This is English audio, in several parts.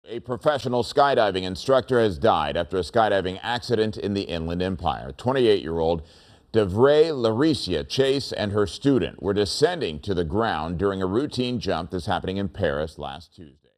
A professional skydiving instructor has died after a skydiving accident in the Inland Empire. 28-year-old Devrey LaRiccia Chase and her student were descending to the ground during a routine jump that's happening in Paris last Tuesday.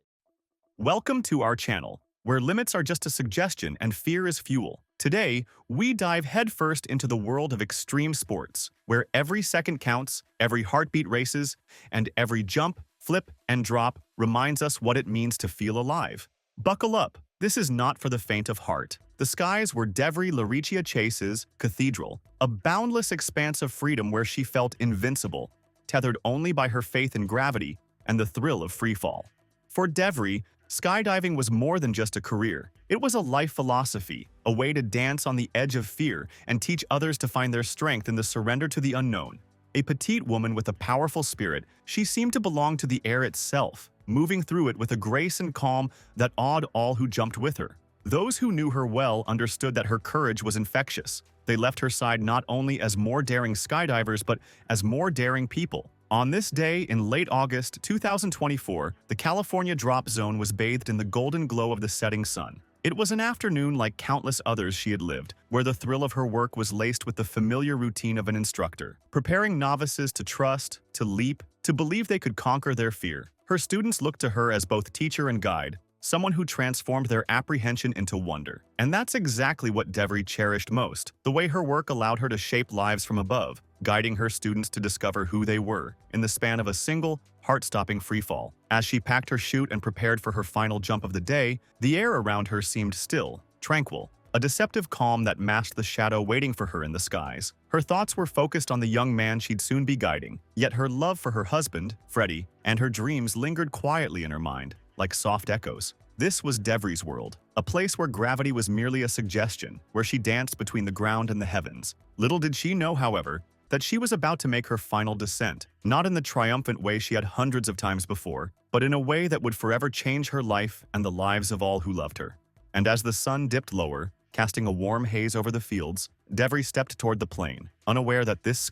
Welcome to our channel, where limits are just a suggestion and fear is fuel. Today, we dive headfirst into the world of extreme sports, where every second counts, every heartbeat races, and every jump, flip, and drop reminds us what it means to feel alive. Buckle up. This is not for the faint of heart. The skies were Devrey LaRiccia Chase's cathedral, a boundless expanse of freedom where she felt invincible, tethered only by her faith in gravity and the thrill of freefall. For Devrey, skydiving was more than just a career. It was a life philosophy, a way to dance on the edge of fear and teach others to find their strength in the surrender to the unknown. A petite woman with a powerful spirit, she seemed to belong to the air itself, moving through it with a grace and calm that awed all who jumped with her. Those who knew her well understood that her courage was infectious. They left her side not only as more daring skydivers but as more daring people. On this day in late August 2024, the California drop zone was bathed in the golden glow of the setting sun. It was an afternoon like countless others she had lived, where the thrill of her work was laced with the familiar routine of an instructor, preparing novices to trust, to leap, to believe they could conquer their fear. Her students looked to her as both teacher and guide, someone who transformed their apprehension into wonder. And that's exactly what Devrey cherished most, the way her work allowed her to shape lives from above, guiding her students to discover who they were in the span of a single, heart-stopping freefall. As she packed her chute and prepared for her final jump of the day, the air around her seemed still, tranquil, a deceptive calm that masked the shadow waiting for her in the skies. Her thoughts were focused on the young man she'd soon be guiding, yet her love for her husband, Freddy, and her dreams lingered quietly in her mind, like soft echoes. This was Devrey's world, a place where gravity was merely a suggestion, where she danced between the ground and the heavens. Little did she know, however, that she was about to make her final descent, not in the triumphant way she had hundreds of times before, but in a way that would forever change her life and the lives of all who loved her. And as the sun dipped lower, casting a warm haze over the fields, Devrey stepped toward the plane, unaware that this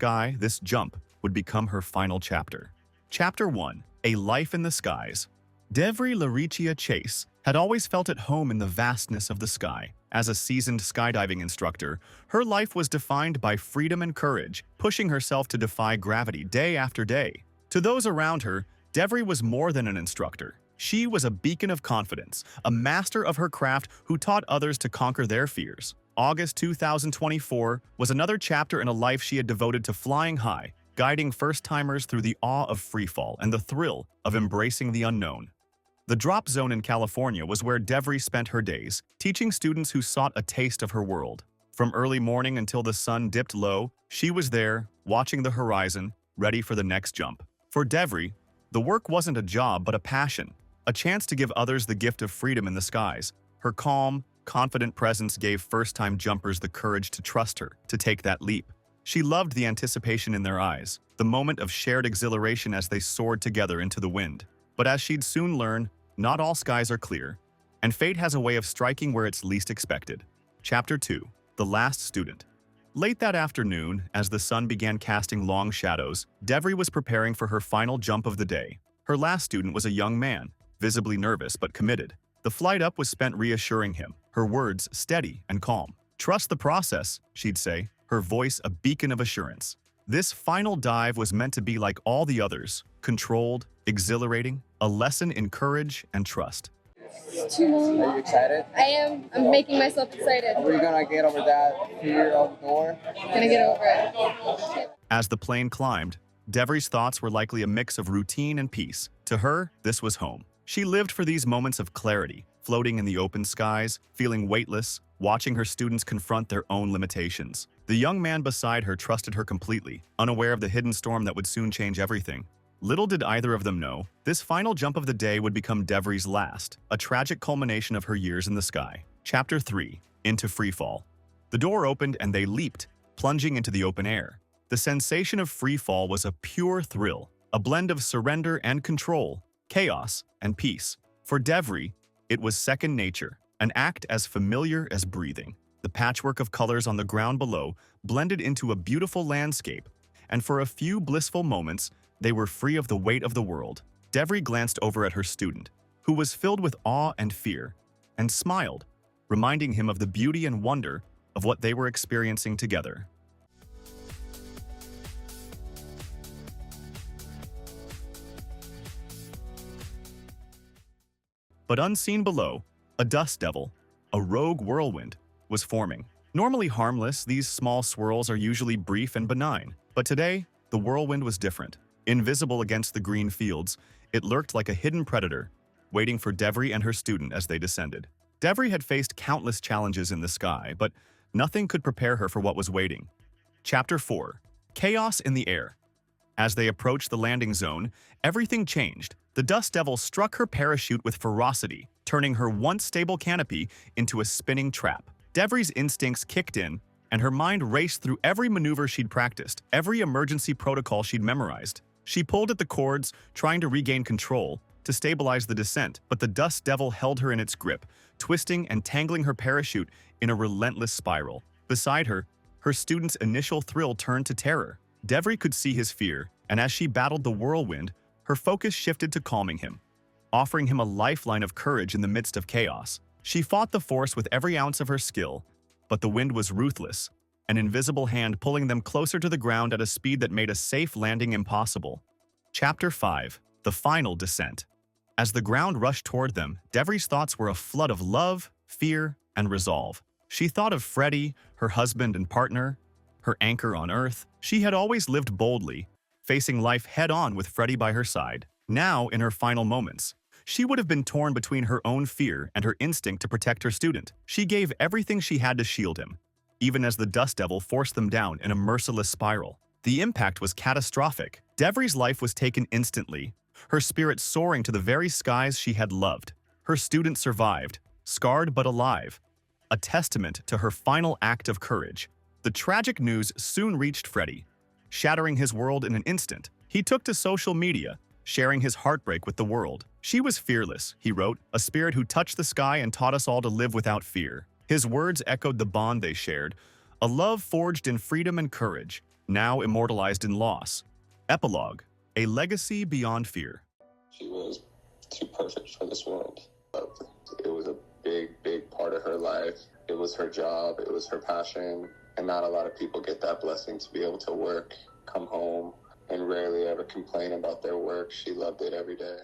jump, would become her final chapter. Chapter 1. A Life in the Skies. Devrey LaRiccia Chase had always felt at home in the vastness of the sky. As a seasoned skydiving instructor, her life was defined by freedom and courage, pushing herself to defy gravity day after day. To those around her, Devrey was more than an instructor. She was a beacon of confidence, a master of her craft who taught others to conquer their fears. August 2024 was another chapter in a life she had devoted to flying high, guiding first-timers through the awe of freefall and the thrill of embracing the unknown. The drop zone in California was where Devrey spent her days, teaching students who sought a taste of her world. From early morning until the sun dipped low, she was there, watching the horizon, ready for the next jump. For Devrey, the work wasn't a job but a passion, a chance to give others the gift of freedom in the skies. Her calm, confident presence gave first-time jumpers the courage to trust her, to take that leap. She loved the anticipation in their eyes, the moment of shared exhilaration as they soared together into the wind. But as she'd soon learn, not all skies are clear, and fate has a way of striking where it's least expected. Chapter 2. The Last Student. Late that afternoon, as the sun began casting long shadows, Devrey was preparing for her final jump of the day. Her last student was a young man, visibly nervous but committed. The flight up was spent reassuring him, her words steady and calm. "Trust the process," she'd say, her voice a beacon of assurance. This final dive was meant to be like all the others, controlled, exhilarating, a lesson in courage and trust. It's too long. Are you excited? I am. I'm making myself excited. Are you gonna get over that fear of the door? Gonna get over it. As the plane climbed, Devrey's thoughts were likely a mix of routine and peace. To her, this was home. She lived for these moments of clarity, floating in the open skies, feeling weightless, watching her students confront their own limitations. The young man beside her trusted her completely, unaware of the hidden storm that would soon change everything. Little did either of them know, this final jump of the day would become Devrey's last, a tragic culmination of her years in the sky. Chapter 3. Into Freefall. The door opened and they leaped, plunging into the open air. The sensation of freefall was a pure thrill, a blend of surrender and control, chaos and peace. For Devrey, it was second nature, an act as familiar as breathing. The patchwork of colors on the ground below blended into a beautiful landscape, and for a few blissful moments, they were free of the weight of the world. Devrey glanced over at her student, who was filled with awe and fear, and smiled, reminding him of the beauty and wonder of what they were experiencing together. But unseen below, a dust devil, a rogue whirlwind, was forming. Normally harmless, these small swirls are usually brief and benign. But today, the whirlwind was different. Invisible against the green fields, it lurked like a hidden predator, waiting for Devrey and her student as they descended. Devrey had faced countless challenges in the sky, but nothing could prepare her for what was waiting. Chapter 4. Chaos in the Air. As they approached the landing zone, everything changed. The dust devil struck her parachute with ferocity, turning her once stable canopy into a spinning trap. Devrey's instincts kicked in, and her mind raced through every maneuver she'd practiced, every emergency protocol she'd memorized. She pulled at the cords, trying to regain control, to stabilize the descent, but the dust devil held her in its grip, twisting and tangling her parachute in a relentless spiral. Beside her, her student's initial thrill turned to terror. Devrey could see his fear, and as she battled the whirlwind, her focus shifted to calming him, offering him a lifeline of courage in the midst of chaos. She fought the force with every ounce of her skill, but the wind was ruthless, an invisible hand pulling them closer to the ground at a speed that made a safe landing impossible. Chapter 5. The Final Descent. As the ground rushed toward them, Devrey's thoughts were a flood of love, fear, and resolve. She thought of Freddy, her husband and partner, her anchor on Earth. She had always lived boldly, facing life head-on with Freddy by her side. Now, in her final moments, she would have been torn between her own fear and her instinct to protect her student. She gave everything she had to shield him, even as the dust devil forced them down in a merciless spiral. The impact was catastrophic. Devrey's life was taken instantly, her spirit soaring to the very skies she had loved. Her student survived, scarred but alive, a testament to her final act of courage. The tragic news soon reached Freddy, shattering his world in an instant. He took to social media, sharing his heartbreak with the world. "She was fearless," he wrote, "a spirit who touched the sky and taught us all to live without fear." His words echoed the bond they shared, a love forged in freedom and courage, now immortalized in loss. Epilogue. A legacy beyond fear. She was too perfect for this world. It was a big part of her life. It was her job. It was her passion. And not a lot of people get that blessing to be able to work, come home, and rarely ever complain about their work. She loved it every day.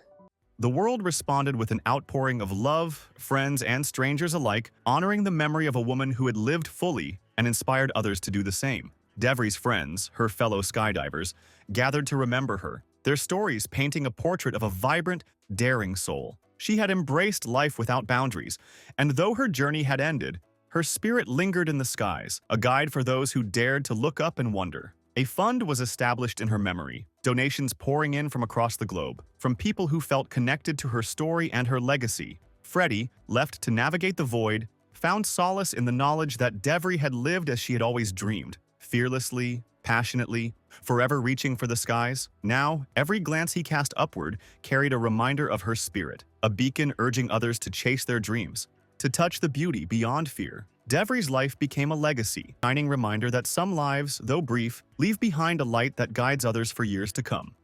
The world responded with an outpouring of love, friends and strangers alike, honoring the memory of a woman who had lived fully and inspired others to do the same. Devrey's friends, her fellow skydivers, gathered to remember her, their stories painting a portrait of a vibrant, daring soul. She had embraced life without boundaries, and though her journey had ended, her spirit lingered in the skies, a guide for those who dared to look up and wonder. A fund was established in her memory, donations pouring in from across the globe, from people who felt connected to her story and her legacy. Freddy, left to navigate the void, found solace in the knowledge that Devrey had lived as she had always dreamed, fearlessly, passionately, forever reaching for the skies. Now, every glance he cast upward carried a reminder of her spirit, a beacon urging others to chase their dreams, to touch the beauty beyond fear. Devrey's life became a legacy, a shining reminder that some lives, though brief, leave behind a light that guides others for years to come.